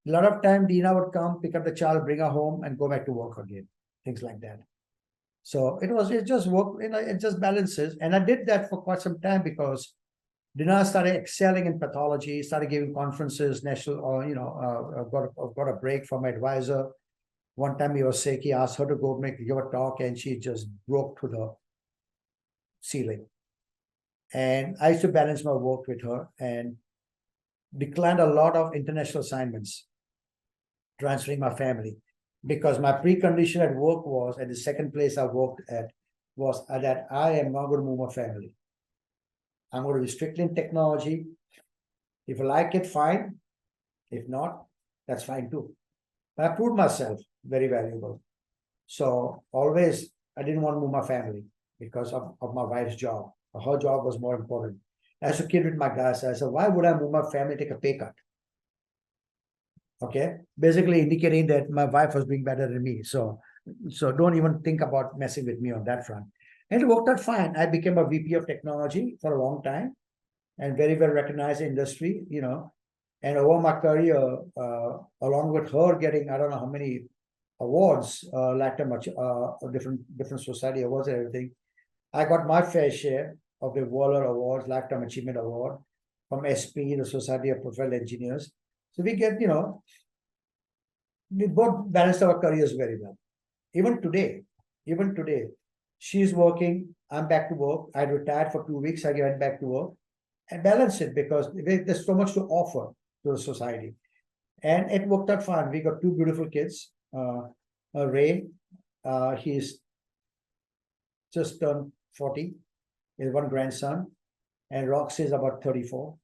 A lot of time, Dina would come, pick up the child, bring her home, and go back to work again. Things like that. So it just worked, you know, it just balances. And I did that for quite some time because Dina started excelling in pathology, started giving conferences, national, you know, got a break from my advisor. One time he was sick, he asked her to go give a talk, and she just broke to the ceiling. And I used to balance my work with her and declined a lot of international assignments, transferring my family, because my precondition at work was, at the second place I worked at, was that I am not going to move my family. I'm going to be strictly in technology. If I like it, fine. If not, that's fine too. But I proved myself very valuable. So always, I didn't want to move my family because of my wife's job. Her job was more important. As a kid with my guys, I said, why would I move my family, take a pay cut? Okay, basically indicating that my wife was doing better than me. So don't even think about messing with me on that front. And it worked out fine. I became a VP of technology for a long time and very well recognized industry, you know. And over my career, along with her getting, I don't know how many awards, lifetime different society awards and everything, I got my fair share of the Waller Awards, Lifetime Achievement Award from SP, the Society of Professional Engineers. So we get, you know, we both balanced our careers very well. Even today, she's working, I'm back to work. I retired for 2 weeks, I went back to work and balance it because there's so much to offer to the society. And it worked out fine. We got 2 beautiful kids. Ray, he's just turned 40. He has 1 grandson. And Roxy is about 34.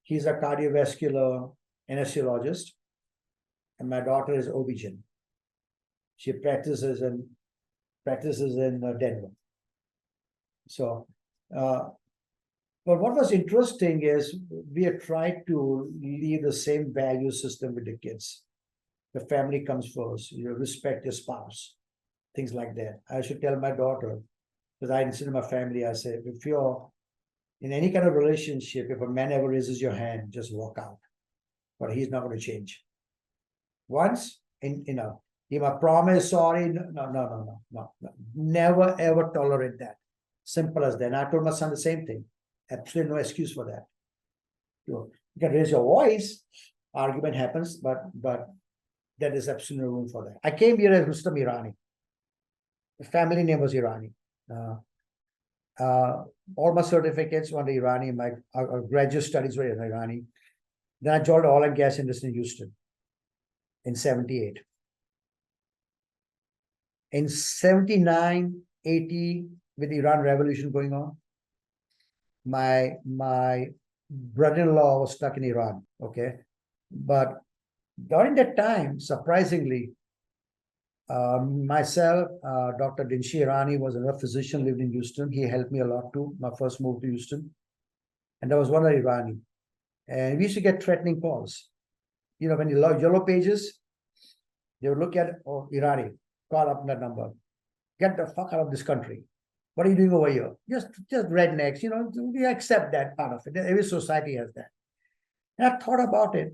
He's a cardiovascular anesthesiologist. And my daughter is OB-GYN. She practices in Denver. So, but what was interesting is we have tried to leave the same value system with the kids. The family comes first. You respect your spouse, things like that. I should tell my daughter, because I insist on my family, I say, if you're in any kind of relationship, if a man ever raises your hand, just walk out. But he's not going to change. Once, you know, he might promise, sorry, no. Never ever tolerate that. Simple as that. And I told my son the same thing. Absolutely no excuse for that. You can raise your voice, argument happens, but there is absolutely no room for that. I came here as Rustom Irani. The family name was Irani. All my certificates were Irani. My graduate studies were in Irani. Then I joined the oil and gas industry in Houston in 78. In 79, 80, with the Iran revolution going on, my brother-in-law was stuck in Iran, okay? But during that time, surprisingly, myself, Dr. Dinshi Irani was another physician, lived in Houston. He helped me a lot too, my first move to Houston. And there was one Irani. And we used to get threatening calls. You know, when you love yellow pages, they would look at, oh, Irani, call up that number. Get the fuck out of this country. What are you doing over here? Just rednecks, you know, we accept that part of it. Every society has that. And I thought about it.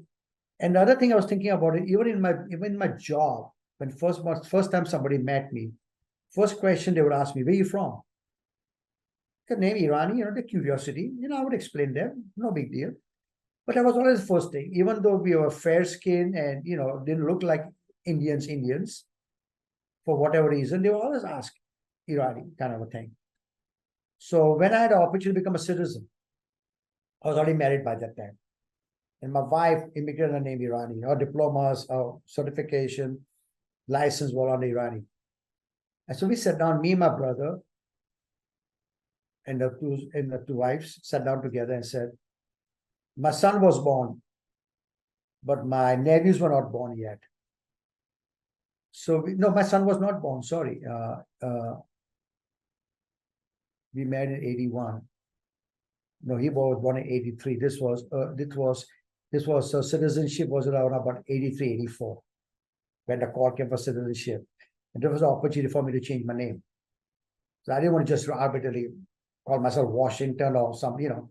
And the other thing I was thinking about it, even in my job, when first time somebody met me, first question they would ask me, where are you from? The name Irani, you know, the curiosity, you know, I would explain them, no big deal. But that was always the first thing, even though we were fair skinned and, you know, didn't look like Indians, for whatever reason, they would always ask Irani kind of a thing. So when I had the opportunity to become a citizen, I was already married by that time. And my wife immigrated her name Irani. Her diplomas, her certification, license were on Irani. And so we sat down, me and my brother, and the two wives sat down together and said, my son was born, but my nephews were not born yet. So no, my son was not born. Sorry, we married in 81. No, he was born in 83. This was citizenship was around about 83, 84, when the call came for citizenship. And there was an opportunity for me to change my name. So I didn't want to just arbitrarily call myself Washington or something, you know.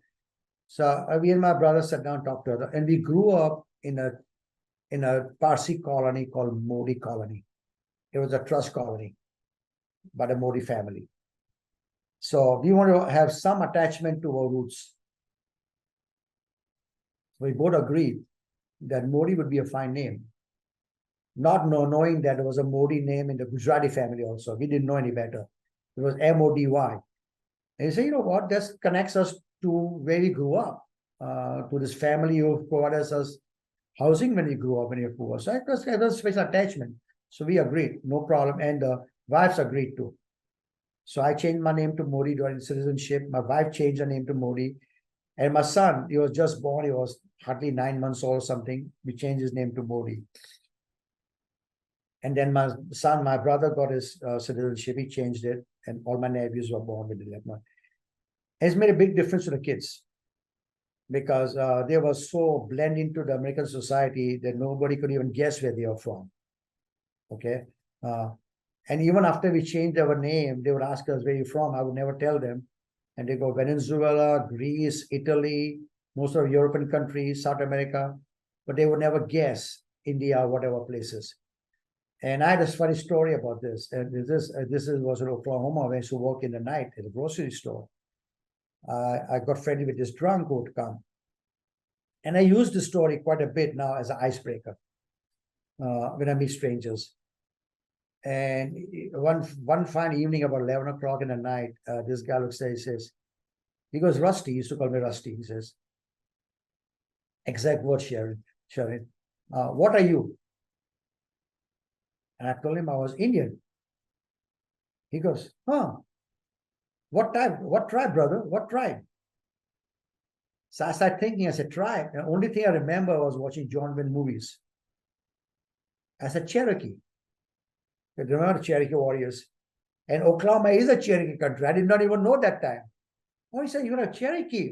So we and my brother sat down, talked to her, and we grew up in a Parsi colony called Mody colony. It was a trust colony by the Mody family. So we want to have some attachment to our roots. We both agreed that Mody would be a fine name. Not knowing that there was a Mody name in the Gujarati family also. We didn't know any better. It was M-O-D-Y. And you say, you know what, this connects us to where we grew up, to this family who provided us housing when we grew up when we were poor. So it was a special attachment. So we agreed, no problem. And the wives agreed too. So I changed my name to Mody during citizenship. My wife changed her name to Mody. And my son, he was just born. He was hardly 9 months old or something. We changed his name to Mody. And then my son, my brother got his citizenship. He changed it. And all my nephews were born with it. It's made a big difference to the kids because they were so blended into the American society that nobody could even guess where they were from. Okay. And even after we changed our name, they would ask us, where are you from? I would never tell them. And they go, Venezuela, Greece, Italy, most of European countries, South America, but they would never guess India, whatever places. And I had a funny story about this. And this was in Oklahoma. I used to work in the night at a grocery store. I got friendly with this drunk who would come. And I use this story quite a bit now as an icebreaker when I meet strangers. And one fine evening about 11 o'clock in the night, this guy looks there, he says, he goes, Rusty, he used to call me Rusty. He says, exact word, Sharon, what are you? And I told him I was Indian. He goes, huh? What tribe, brother? What tribe? So I started thinking, I said, tribe. The only thing I remember was watching John Wayne movies. I said, Cherokee. I remember the Cherokee warriors. And Oklahoma is a Cherokee country. I did not even know that time. Oh, he said, you're a Cherokee.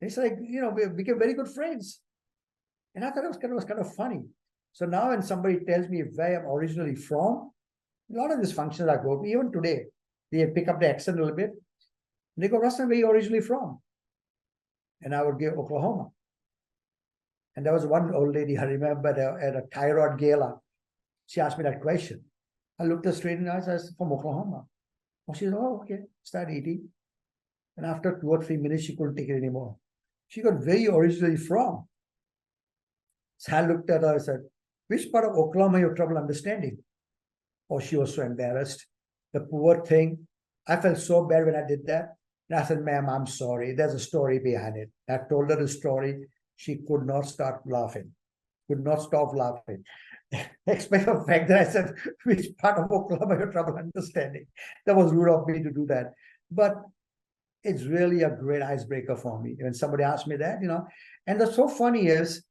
And it's like, you know, we became very good friends. And I thought it was kind of funny. So now when somebody tells me where I'm originally from, a lot of these functions I go to, even today, they pick up the accent a little bit. And they go, Rustom, where are you originally from? And I would give Oklahoma. And there was one old lady, I remember, at a thyroid gala. She asked me that question. I looked her straight in the eyes. I said, from Oklahoma. Oh, she said, oh, okay. Started eating. And after 2 or 3 minutes, she couldn't take it anymore. She got very originally from. So I looked at her. I said, which part of Oklahoma you have trouble understanding? Oh, she was so embarrassed. The poor thing. I felt so bad when I did that. And I said, ma'am, I'm sorry. There's a story behind it. I told her the story. She could not stop laughing. Could not stop laughing. Except the fact that I said, which part of Oklahoma you have trouble understanding? That was rude of me to do that. But it's really a great icebreaker for me. When somebody asks me that, you know. And what's so funny is,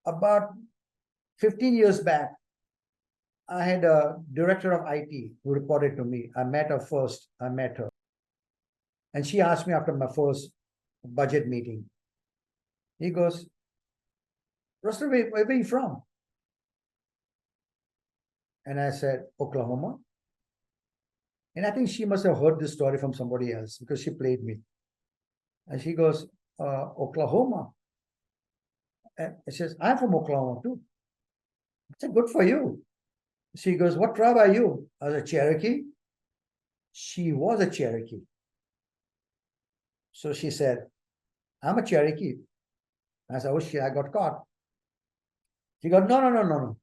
about 15 years back, I had a director of IT who reported to me. I met her first. And she asked me after my first budget meeting. He goes, Rustom, where are you from? And I said, Oklahoma. And I think she must have heard this story from somebody else because she played me. And she goes, Oklahoma. And she says, I'm from Oklahoma too. I said, good for you. She goes, what tribe are you? I was a Cherokee. She was a Cherokee. So she said, I'm a Cherokee. I said, oh shit, I got caught. She goes, no.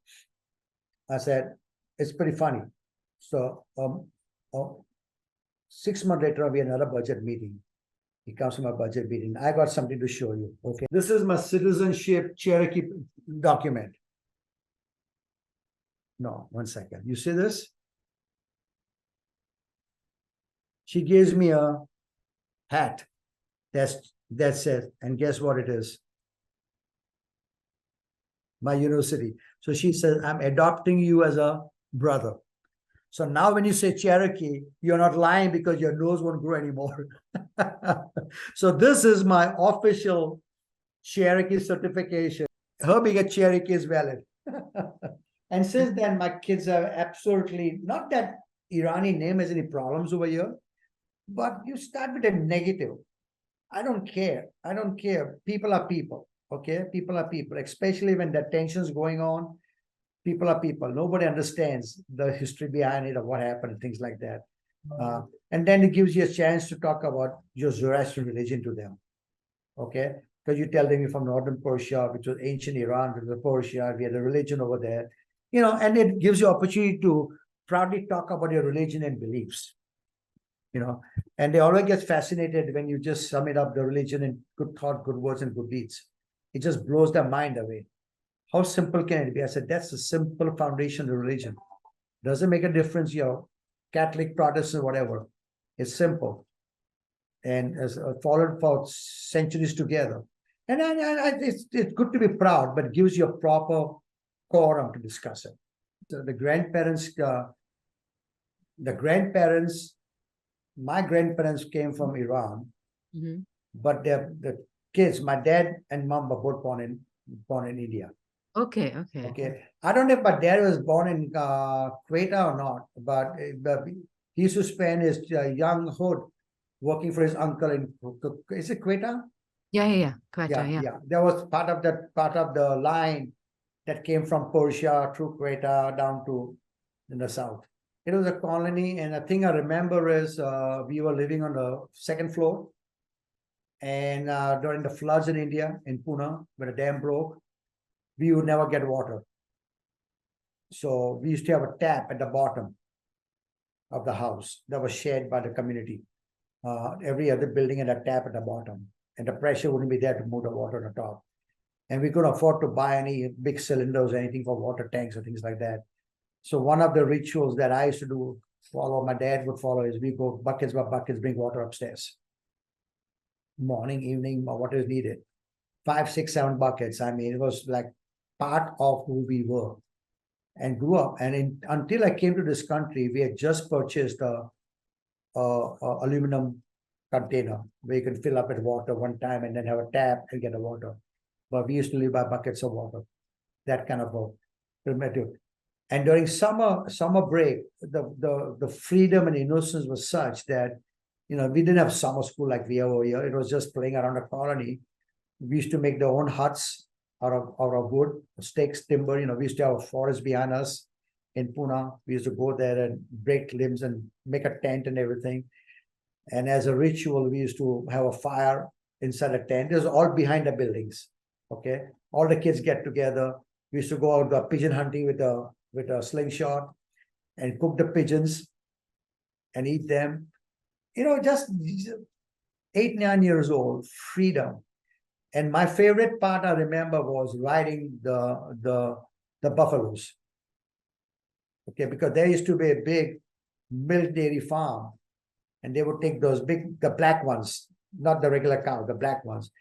I said, it's pretty funny. So 6 months later, we had another budget meeting. He comes to my budget meeting. I got something to show you. Okay. This is my citizenship Cherokee document. No, 1 second. You see this? She gives me a hat that says, and guess what it is? My university. So she says, I'm adopting you as a brother. So now when you say Cherokee, you're not lying because your nose won't grow anymore. So this is my official Cherokee certification. Her being a Cherokee is valid. And since then, my kids are absolutely, not that Irani name has any problems over here, but you start with a negative. I don't care. I don't care. People are people. Okay. People are people, especially when the tension's going on. People are people. Nobody understands the history behind it or what happened and things like that. And then it gives you a chance to talk about your Zoroastrian religion to them. Okay. Because you tell them you're from northern Persia, which was ancient Iran, which was Persia. We had a religion over there. You know, and it gives you opportunity to proudly talk about your religion and beliefs. You know, and they always get fascinated when you just sum it up, the religion in good thought, good words, and good deeds. It just blows their mind away. How simple can it be? I said, that's the simple foundation of religion. Doesn't make a difference, you're Catholic, Protestant, whatever. It's simple. And has followed for centuries together. And it's good to be proud, but it gives you a proper quorum to discuss it. So my grandparents came from Iran, but the kids, my dad and mom were both born in India. Okay. I don't know if my dad was born in Quetta or not, but he used to spend his younghood working for his uncle in, is it Quetta? Yeah. Quetta, yeah. There was part of the line that came from Persia through Quetta down to in the south. It was a colony, and the thing I remember is we were living on the second floor, and during the floods in India, in Poona, when the dam broke, we would never get water. So we used to have a tap at the bottom of the house that was shared by the community. Every other building had a tap at the bottom, and the pressure wouldn't be there to move the water on the top. And we couldn't afford to buy any big cylinders or anything for water tanks or things like that. So one of the rituals that I used to do, my dad would follow, is we go buckets by buckets, bring water upstairs. Morning, evening, or what is needed. 5, 6, 7 buckets. I mean, it was like part of who we were and grew up. And until I came to this country, we had just purchased a aluminum container where you can fill up with water one time and then have a tap and get the water. But we used to live by buckets of water, that kind of a primitive. And during summer break, the freedom and innocence was such that, you know, we didn't have summer school like we have over here. It was just playing around the colony. We used to make their own huts out of wood, stakes, timber. You know, we used to have a forest behind us in Poona. We used to go there and break limbs and make a tent and everything. And as a ritual, we used to have a fire inside a tent. It was all behind the buildings. Okay, all the kids get together. We used to go out pigeon hunting with a slingshot and cook the pigeons and eat them. You know, just 8, 9 years old, freedom. And my favorite part I remember was riding the buffaloes. Okay, because there used to be a big milk dairy farm, and they would take those the black ones, not the regular cow, the black ones.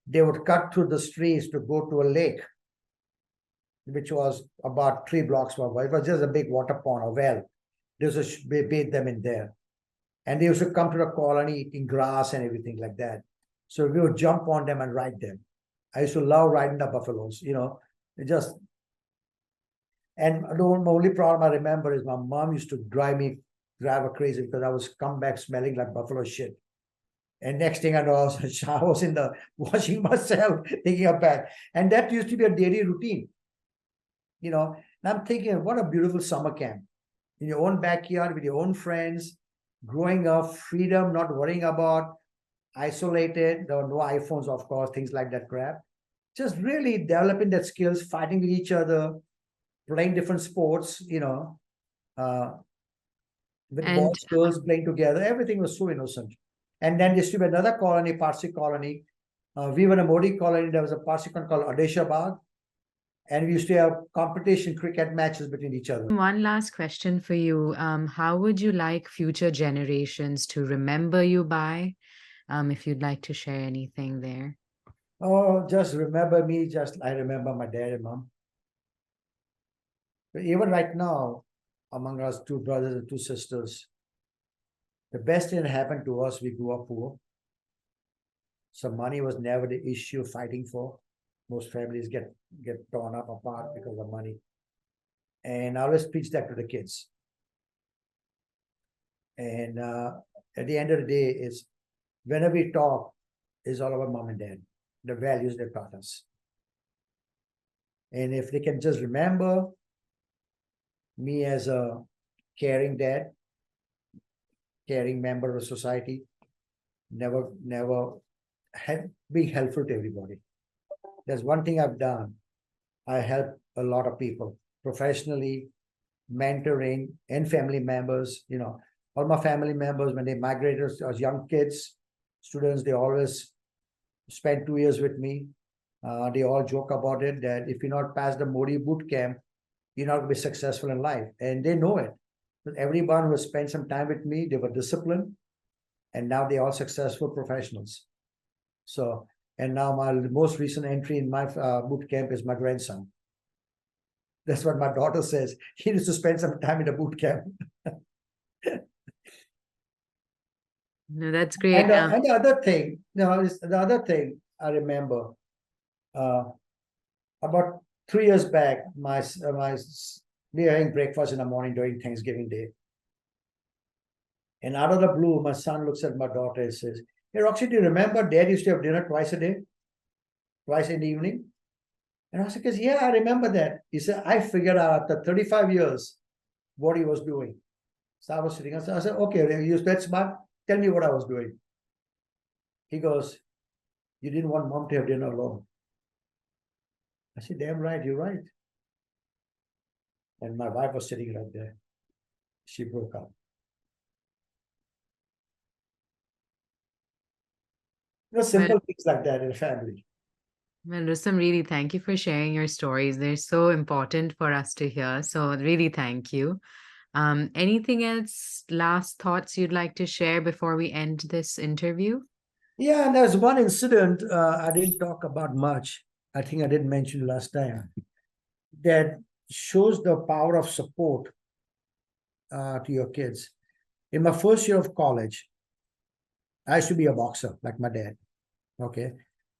They would cut through the streets to go to a lake, which was about 3 blocks away. It was just a big water pond, a well. They used to bathe them in there. And they used to come to the colony eating grass and everything like that. So we would jump on them and ride them. I used to love riding the buffaloes, you know. It just, and the only problem I remember is my mom used to drive her crazy because I was come back smelling like buffalo shit. And next thing I know, I was in the washing myself, taking a bath. And that used to be a daily routine. You know, and I'm thinking, what a beautiful summer camp. In your own backyard with your own friends, growing up, freedom, not worrying about isolated. There were no iPhones, of course, things like that crap. Just really developing that skills, fighting with each other, playing different sports, with And boys, girls playing together. Everything was so innocent. And then there used to be another colony, Parsi colony. We were in a Mody colony. There was a Parsi colony called Adeshabad. And we used to have competition cricket matches between each other. one last question for you. How would you like future generations to remember you by? If you'd like to share anything there. Oh, just remember me, just I remember my dad and mom. But even right now, among us, two brothers and two sisters, the best thing that happened to us, we grew up poor. So money was never the issue fighting for. Most families get torn up apart because of money. And I always preach that to the kids. And at the end of the day, it's whenever we talk, it's all about mom and dad, the values they taught us. And if they can just remember me as a caring dad, caring member of society, never being helpful to everybody. There's one thing I've done. I help a lot of people professionally, mentoring, and family members. All my family members, when they migrated as young kids, students, they always spent 2 years with me. They all joke about it, that if you're not past the Mody boot camp, you're not going to be successful in life. And they know it. But everyone who spent some time with me, they were disciplined. And now they're all successful professionals. So, and now my most recent entry in my boot camp is my grandson. That's what my daughter says. He needs to spend some time in the boot camp. No, that's great. And the other thing, the other thing I remember, about 3 years back, we were having breakfast in the morning during Thanksgiving Day. And out of the blue, my son looks at my daughter and says, "Hey, Roxy, do you remember Dad used to have dinner twice a day? Twice in the evening?" And I said, "Yeah, I remember that." He said, "I figured out after 35 years what he was doing." So I was sitting, I said, "Okay, you're that smart. Tell me what I was doing." He goes, "You didn't want mom to have dinner alone." I said, "Damn right, you're right." And my wife was sitting right there. She broke up. Simple things like that in a family. Well, Rustom, really thank you for sharing your stories. They're so important for us to hear. So really thank you. Anything else, last thoughts you'd like to share before we end this interview? Yeah, and there's one incident I didn't talk about much. I think I didn't mention last time, that shows the power of support to your kids. In my first year of college, I used to be a boxer like my dad. Okay.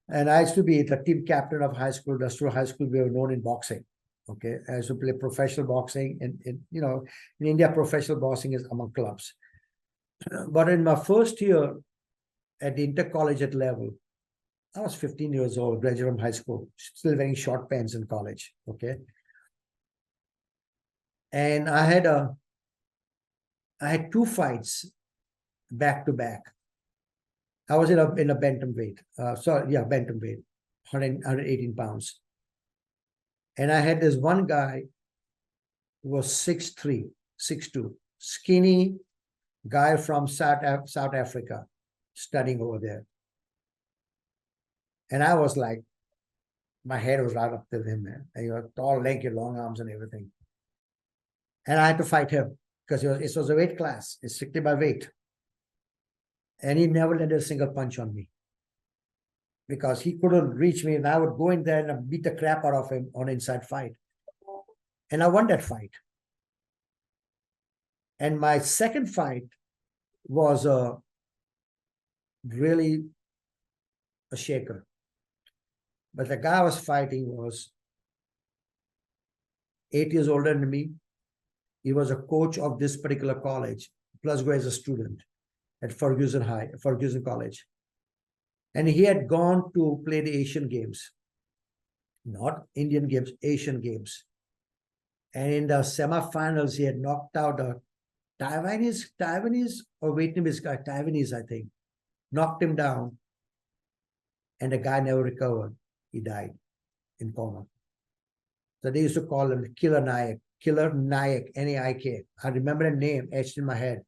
And I used to be the team captain of high school, Industrial High School. We were known in boxing. Okay. I used to play professional boxing. And in India, professional boxing is among clubs. But in my first year at the intercollegiate level, I was 15 years old, graduate from high school, still wearing short pants in college. Okay. And I had 2 fights back to back. I was in a bantamweight. Bantamweight, 118 pounds. And I had this one guy who was 6'3", 6'2", skinny guy from South Africa, studying over there. And I was like, my head was right up to him, man. And tall, lanky, long arms and everything. And I had to fight him because it was a weight class. It's strictly by weight. And he never landed a single punch on me because he couldn't reach me. And I would go in there and beat the crap out of him on an inside fight. And I won that fight. And my second fight was really a shaker. But the guy I was fighting was 8 years older than me. He was a coach of this particular college, plus go as a student at Ferguson College. And he had gone to play the Asian Games, not Indian Games, Asian Games. And in the semifinals, he had knocked out a Taiwanese or Vietnamese guy, Taiwanese, I think, knocked him down. And the guy never recovered. He died in coma. So they used to call him Killer Naik, Naik. I remember the name etched in my head.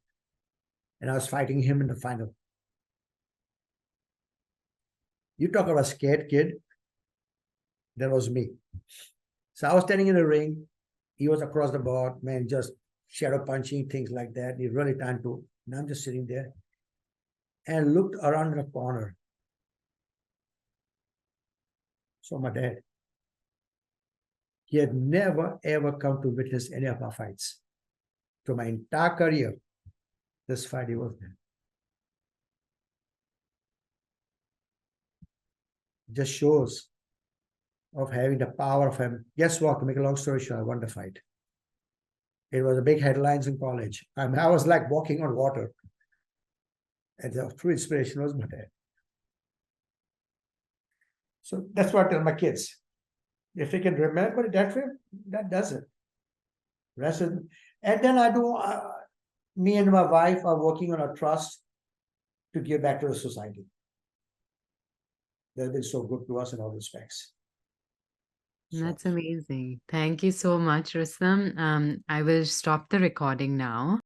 And I was fighting him in the final. You talk about a scared kid. That was me. So I was standing in the ring. He was across the board, man, just shadow punching, things like that. He really trying to, and I'm just sitting there and looked around the corner. So my dad, he had never, ever come to witness any of our fights. To my entire career, this fight he was there. Just shows of having the power of him. Guess what? To make a long story short, I won the fight. It was a big headlines in college. I mean, I was like walking on water. And the true inspiration was my dad. So that's what I tell my kids. If they can remember it that way, that does it. Rest of, and then I do, me and my wife are working on a trust to give back to the society. They've been so good to us in all respects. That's amazing. Thank you so much, Rustom. I will stop the recording now.